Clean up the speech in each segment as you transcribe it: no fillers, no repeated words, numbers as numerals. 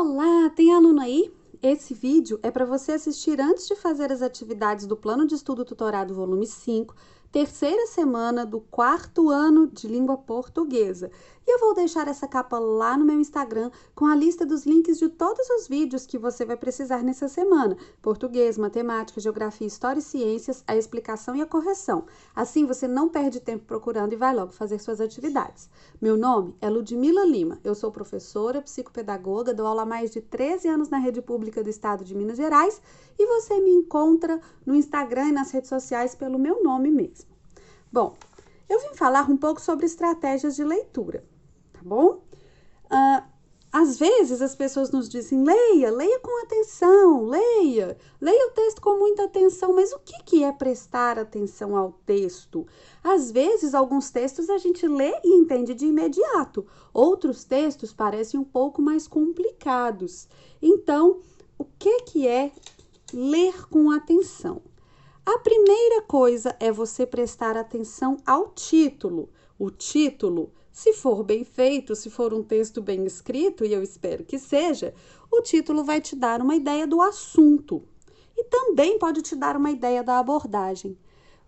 Olá, tem aluno aí? Esse vídeo é para você assistir antes de fazer as atividades do Plano de Estudo Tutorado Volume 5, terceira semana do quarto ano de língua portuguesa. E eu vou deixar essa capa lá no meu Instagram com a lista dos links de todos os vídeos que você vai precisar nessa semana. Português, matemática, geografia, história e ciências, a explicação e a correção. Assim você não perde tempo procurando e vai logo fazer suas atividades. Meu nome é Ludmila Lima, eu sou professora, psicopedagoga, dou aula há mais de 13 anos na rede pública do estado de Minas Gerais e você me encontra no Instagram e nas redes sociais pelo meu nome mesmo. Bom, eu vim falar um pouco sobre estratégias de leitura, tá bom? Às vezes as pessoas nos dizem, leia com atenção, leia o texto com muita atenção, mas o que é prestar atenção ao texto? Às vezes, alguns textos a gente lê e entende de imediato, outros textos parecem um pouco mais complicados. Então, o que é ler com atenção? A primeira coisa é você prestar atenção ao título. O título, se for bem feito, se for um texto bem escrito, e eu espero que seja, o título vai te dar uma ideia do assunto e também pode te dar uma ideia da abordagem.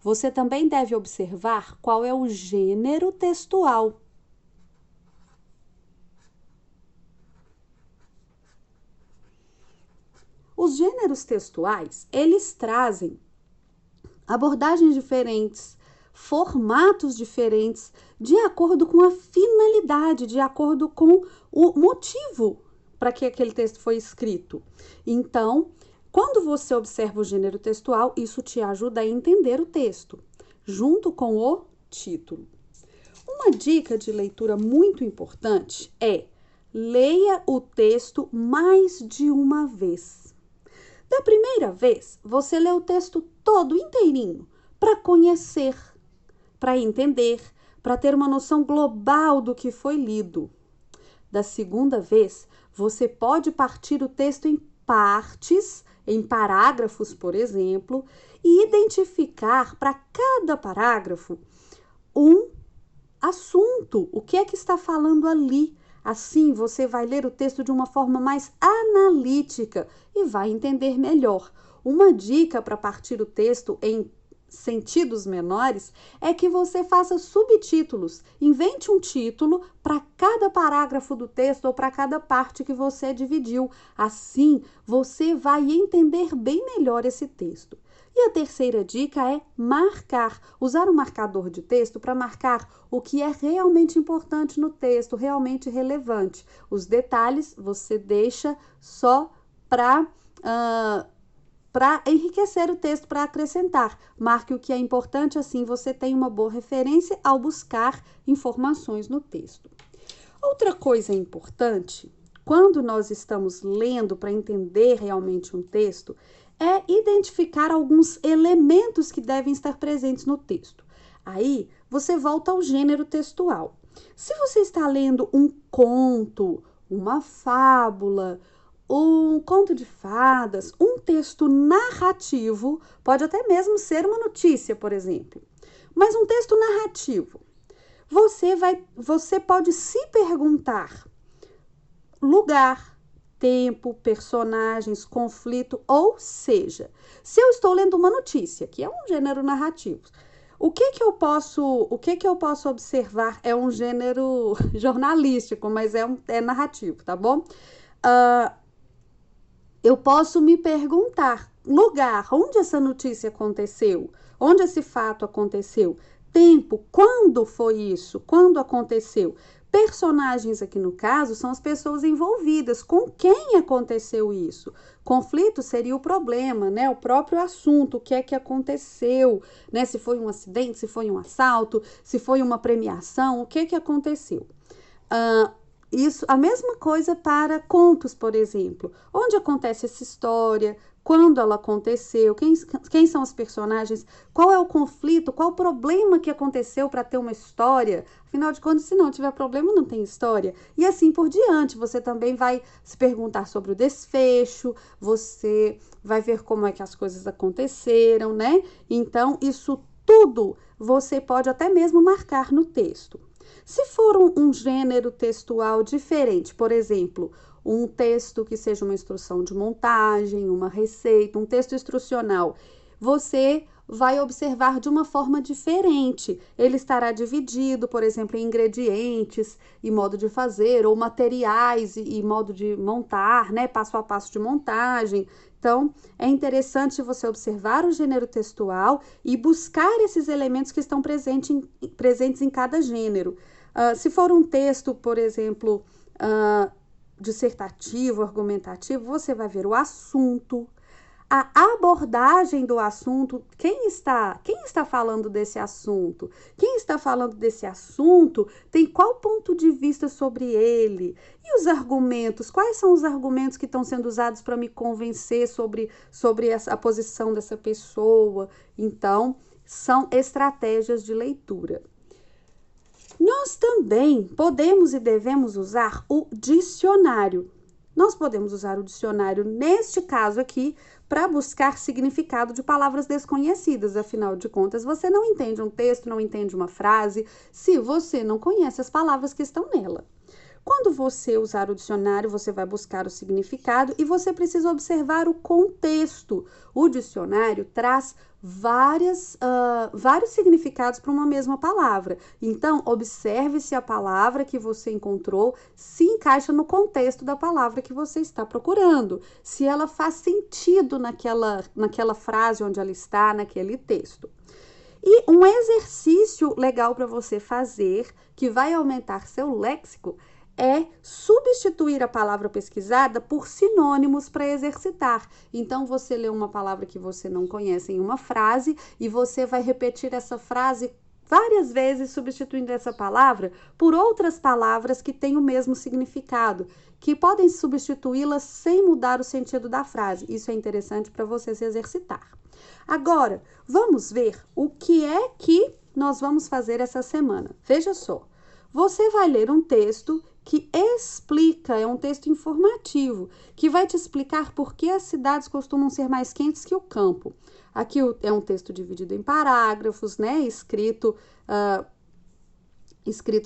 Você também deve observar qual é o gênero textual. Os gêneros textuais, eles trazem abordagens diferentes, formatos diferentes, de acordo com a finalidade, de acordo com o motivo para que aquele texto foi escrito. Então, quando você observa o gênero textual, isso te ajuda a entender o texto, junto com o título. Uma dica de leitura muito importante é: leia o texto mais de uma vez. Da primeira vez, você lê o texto todo inteirinho, para conhecer, para entender, para ter uma noção global do que foi lido. Da segunda vez, você pode partir o texto em partes, em parágrafos, por exemplo, e identificar para cada parágrafo um assunto, o que é que está falando ali. Assim, você vai ler o texto de uma forma mais analítica e vai entender melhor. Uma dica para partir o texto em sentidos menores é que você faça subtítulos. Invente um título para cada parágrafo do texto ou para cada parte que você dividiu. Assim, você vai entender bem melhor esse texto. E a terceira dica é marcar. Usar um marcador de texto para marcar o que é realmente importante no texto, realmente relevante. Os detalhes você deixa só para enriquecer o texto, para acrescentar. Marque o que é importante, assim você tem uma boa referência ao buscar informações no texto. Outra coisa importante, quando nós estamos lendo para entender realmente um texto, é identificar alguns elementos que devem estar presentes no texto. Aí, você volta ao gênero textual. Se você está lendo um conto, uma fábula, um conto de fadas, um texto narrativo, pode até mesmo ser uma notícia, por exemplo, mas um texto narrativo, você pode se perguntar lugar, tempo, personagens, conflito, ou seja, se eu estou lendo uma notícia, que é um gênero narrativo, o que eu posso observar? É um gênero jornalístico, mas é narrativo, tá bom? Eu posso me perguntar, lugar, onde essa notícia aconteceu? Onde esse fato aconteceu? Tempo, quando foi isso? Quando aconteceu? Personagens aqui no caso são as pessoas envolvidas, com quem aconteceu isso. Conflito seria o problema, né? O próprio assunto, o que é que aconteceu, né? Se foi um acidente, se foi um assalto, se foi uma premiação, o que é que aconteceu? Isso, a mesma coisa para contos, por exemplo. Onde acontece essa história? Quando ela aconteceu? Quem são os personagens? Qual é o conflito? Qual o problema que aconteceu para ter uma história? Afinal de contas, se não tiver problema, não tem história. E assim por diante. Você também vai se perguntar sobre o desfecho, você vai ver como é que as coisas aconteceram, né? Então, isso tudo você pode até mesmo marcar no texto. Se for um gênero textual diferente, por exemplo, um texto que seja uma instrução de montagem, uma receita, um texto instrucional, você vai observar de uma forma diferente. Ele estará dividido, por exemplo, em ingredientes e modo de fazer, ou materiais e modo de montar, né? Passo a passo de montagem. Então, é interessante você observar o gênero textual e buscar esses elementos que estão presentes em cada gênero. Se for um texto, por exemplo, dissertativo, argumentativo, você vai ver o assunto, a abordagem do assunto, quem está falando desse assunto? Quem está falando desse assunto tem qual ponto de vista sobre ele? E os argumentos? Quais são os argumentos que estão sendo usados para me convencer sobre a posição dessa pessoa? Então, são estratégias de leitura. Nós também podemos e devemos usar o dicionário. Nós podemos usar o dicionário, neste caso aqui, para buscar significado de palavras desconhecidas. Afinal de contas, você não entende um texto, não entende uma frase, se você não conhece as palavras que estão nela. Quando você usar o dicionário, você vai buscar o significado e você precisa observar o contexto. O dicionário traz vários significados para uma mesma palavra. Então, observe se a palavra que você encontrou se encaixa no contexto da palavra que você está procurando. Se ela faz sentido naquela frase onde ela está, naquele texto. E um exercício legal para você fazer, que vai aumentar seu léxico, é substituir a palavra pesquisada por sinônimos para exercitar. Então, você lê uma palavra que você não conhece em uma frase e você vai repetir essa frase várias vezes, substituindo essa palavra por outras palavras que têm o mesmo significado, que podem substituí-las sem mudar o sentido da frase. Isso é interessante para você se exercitar. Agora, vamos ver o que é que nós vamos fazer essa semana. Veja só, você vai ler um texto que explica, é um texto informativo, que vai te explicar por que as cidades costumam ser mais quentes que o campo. Aqui é um texto dividido em parágrafos, né? Escrito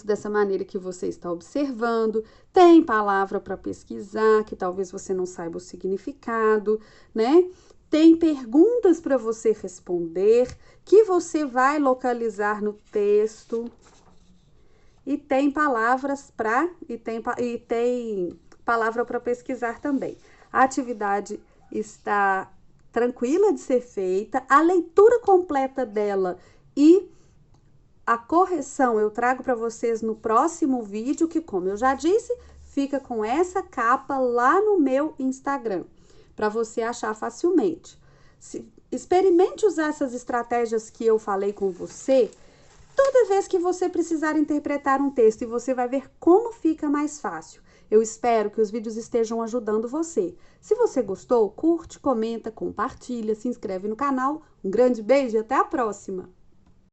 dessa maneira que você está observando. Tem palavra para pesquisar, que talvez você não saiba o significado, né? Tem perguntas para você responder, que você vai localizar no texto. E tem palavras e tem palavra para pesquisar também. A atividade está tranquila de ser feita, a leitura completa dela e a correção eu trago para vocês no próximo vídeo, que, como eu já disse, fica com essa capa lá no meu Instagram, para você achar facilmente. Experimente usar essas estratégias que eu falei com você toda vez que você precisar interpretar um texto, e você vai ver como fica mais fácil. Eu espero que os vídeos estejam ajudando você. Se você gostou, curte, comenta, compartilha, se inscreve no canal. Um grande beijo e até a próxima!